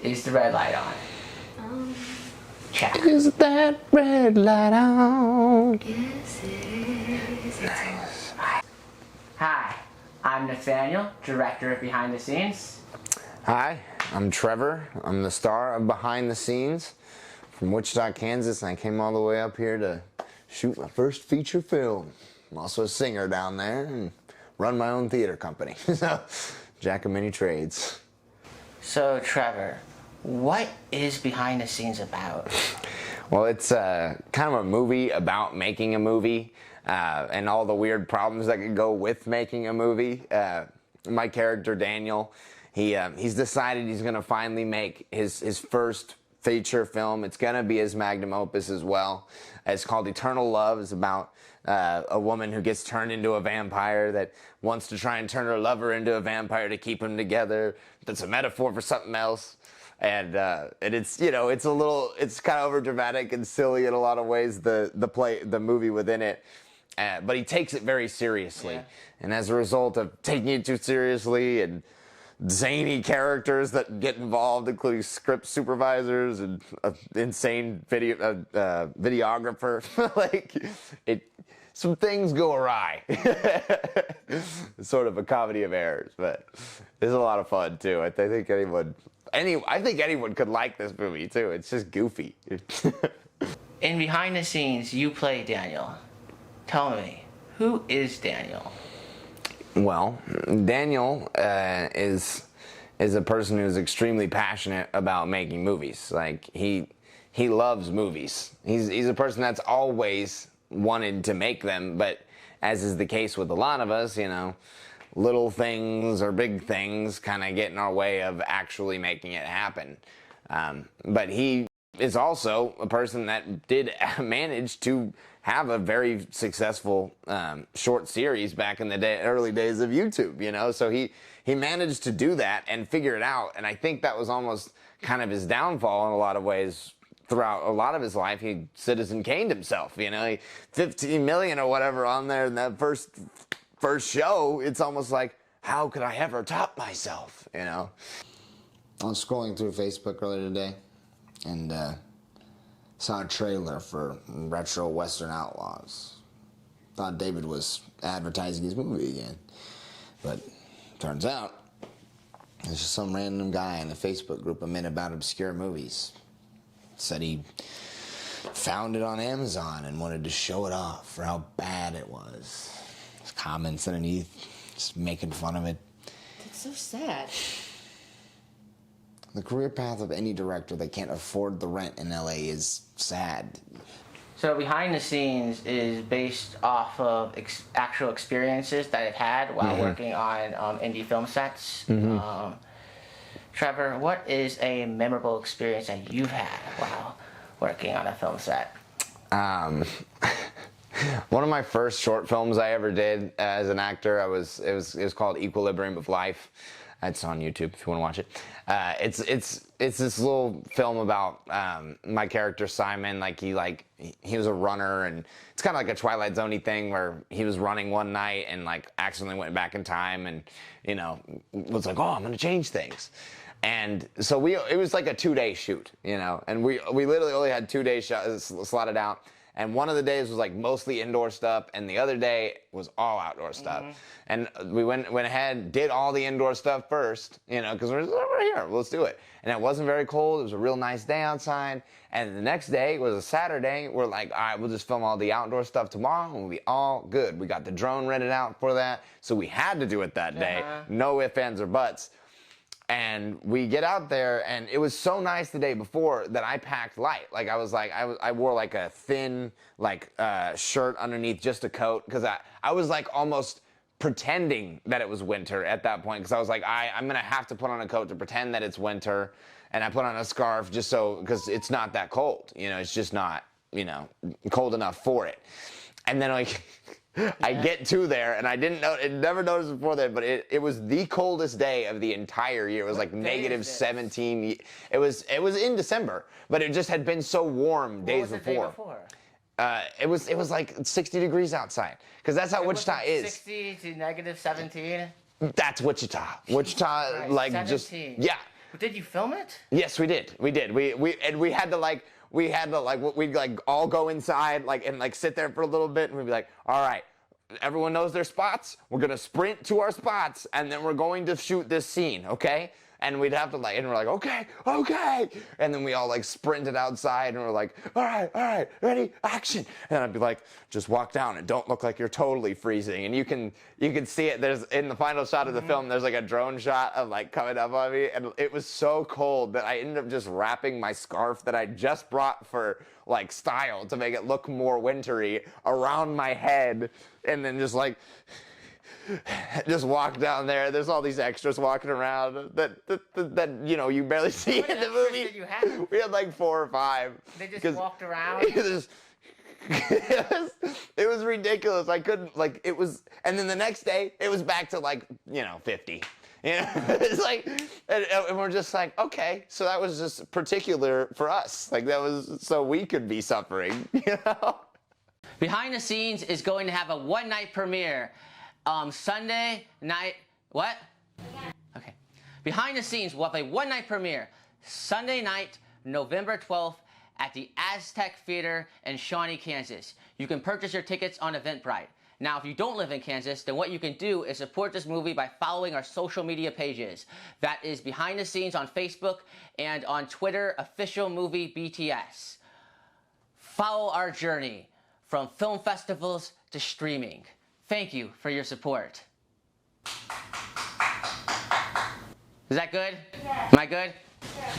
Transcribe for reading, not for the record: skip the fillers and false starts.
Is the red light on? Check. Is that red light on? Yes, it is. Nice. Hi, I'm Nathaniel, director of Behind the Scenes. Hi, I'm Trevor. I'm the star of Behind the Scenes from Wichita, Kansas, and I came all the way up here to shoot my first feature film. I'm also a singer down there and run my own theater company. So, jack of many trades. So, Trevor, what is Behind the Scenes about? Well, it's kind of a movie about making a movie and all the weird problems that could go with making a movie. My character, Daniel, he's decided he's going to finally make his first feature film. It's going to be his magnum opus as well. It's called Eternal Love. It's about a woman who gets turned into a vampire that wants to try and turn her lover into a vampire to keep them together. That's a metaphor for something else. And it's, you know, it's kind of over dramatic and silly in a lot of ways, the movie within it. But he takes it very seriously. Yeah. And as a result of taking it too seriously and zany characters that get involved, including script supervisors and an insane videographer, some things go awry. It's sort of a comedy of errors, but it's a lot of fun too. I think anyone could like this movie too. It's just goofy. In Behind the Scenes, you play Daniel. Tell me, who is Daniel? Well, Daniel is a person who's extremely passionate about making movies. Like he loves movies. He's a person that's always wanted to make them, but as is the case with a lot of us, you know, little things or big things kind of get in our way of actually making it happen. But he is also a person that did manage to have a very successful short series back in the early days of YouTube, you know? So he managed to do that and figure it out, and I think that was almost kind of his downfall in a lot of ways. Throughout a lot of his life, he Citizen Kaned himself, you know? 15 million or whatever on there in that first show. It's almost like, how could I ever top myself, you know? I was scrolling through Facebook earlier today and saw a trailer for Retro Western Outlaws. Thought David was advertising his movie again. But turns out, there's just some random guy in a Facebook group I'm in about obscure movies. Said he found it on Amazon and wanted to show it off for how bad it was. His comments underneath, just making fun of it. That's so sad. The career path of any director that can't afford the rent in LA is sad. So Behind the Scenes is based off of actual experiences that I've had while working on indie film sets. Trevor, what is a memorable experience that you've had while working on a film set? One of my first short films I ever did as an actor, it was called Equilibrium of Life. It's on YouTube if you want to watch it. It's this little film about my character Simon. He was a runner, and it's kind of like a Twilight Zone-y thing where he was running one night and like accidentally went back in time, and you know was like, oh, I'm gonna change things. And so it was like a 2-day shoot, you know, and we literally only had 2 days slotted out. And one of the days was like mostly indoor stuff, and the other day was all outdoor stuff. And we went ahead, did all the indoor stuff first, you know, because we're here, let's do it. And it wasn't very cold. It was a real nice day outside. And the next day was a Saturday. We're like, all right, we'll just film all the outdoor stuff tomorrow, and we'll be all good. We got the drone rented out for that, so we had to do it that day. No ifs, ands, or buts. And we get out there, and it was so nice the day before that I packed light. Like I wore like a thin shirt underneath just a coat, because I was like almost pretending that it was winter at that point, because I was like, I'm gonna have to put on a coat to pretend that it's winter, and I put on a scarf just so, because it's not that cold, you know, it's just not, you know, cold enough for it. And then like I get to there, and I never noticed before that, but it was the coldest day of the entire year. It was like negative 17. It was in December, but it just had been so warm days before. It was like 60 degrees outside, because that's how Wichita is. 60 to negative 17. That's Wichita. Wichita, right, like 17. just yeah. Did you film it? Yes, we did. We did. We had to like we'd like all go inside and sit there for a little bit, and we'd be like, all right, everyone knows their spots. We're gonna sprint to our spots, and then we're going to shoot this scene, okay? And we'd have to and we're like, okay, and then we all sprinted outside, and we're like, all right, ready, action. And I'd be like, just walk down and don't look like you're totally freezing. And you can see it. There's in the final shot of the film, there's a drone shot of coming up on me, and it was so cold that I ended up just wrapping my scarf that I just brought for style to make it look more wintry around my head, and then just walk down there. There's all these extras walking around that you barely see in the movie. Did you have? We had 4 or 5. They just walked around. It was ridiculous. I couldn't it was, and then the next day it was back to 50. It's and we're just okay, so that was just particular for us. That was so we could be suffering. Behind the Scenes is going to have a one-night premiere. Sunday night, what? Okay. Behind the Scenes will have a one-night premiere Sunday night, November 12th at the Aztec Theater in Shawnee, Kansas. You can purchase your tickets on Eventbrite. Now, if you don't live in Kansas, then what you can do is support this movie by following our social media pages. That is Behind the Scenes on Facebook and on Twitter, Official Movie BTS. Follow our journey from film festivals to streaming. Thank you for your support. Is that good? Yeah. Am I good? Yeah.